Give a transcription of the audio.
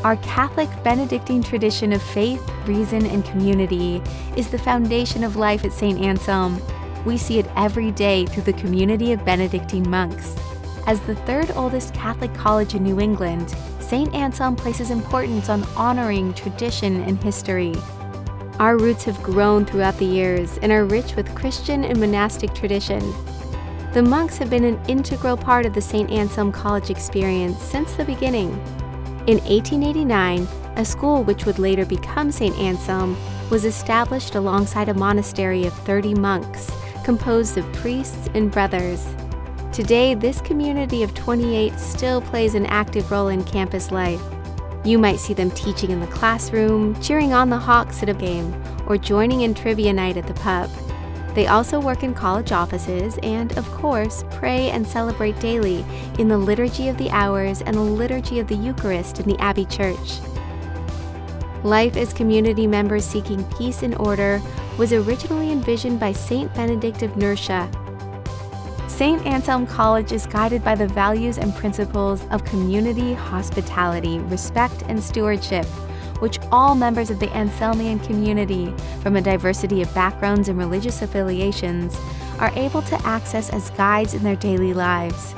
Our Catholic Benedictine tradition of faith, reason, and community is the foundation of life at Saint Anselm. We see it every day through the community of Benedictine monks. As the third oldest Catholic college in New England, Saint Anselm places importance on honoring tradition and history. Our roots have grown throughout the years and are rich with Christian and monastic tradition. The monks have been an integral part of the Saint Anselm College experience since the beginning. In 1889, a school which would later become Saint Anselm was established alongside a monastery of 30 monks, composed of priests and brothers. Today, this community of 28 still plays an active role in campus life. You might see them teaching in the classroom, cheering on the Hawks at a game, or joining in trivia night at the pub. They also work in college offices and, of course, pray and celebrate daily in the Liturgy of the Hours and the Liturgy of the Eucharist in the Abbey Church. Life as community members seeking peace and order was originally envisioned by Saint Benedict of Nursia. Saint Anselm College is guided by the values and principles of community, hospitality, respect, and stewardship, which all members of the Anselmian community, from a diversity of backgrounds and religious affiliations, are able to access as guides in their daily lives.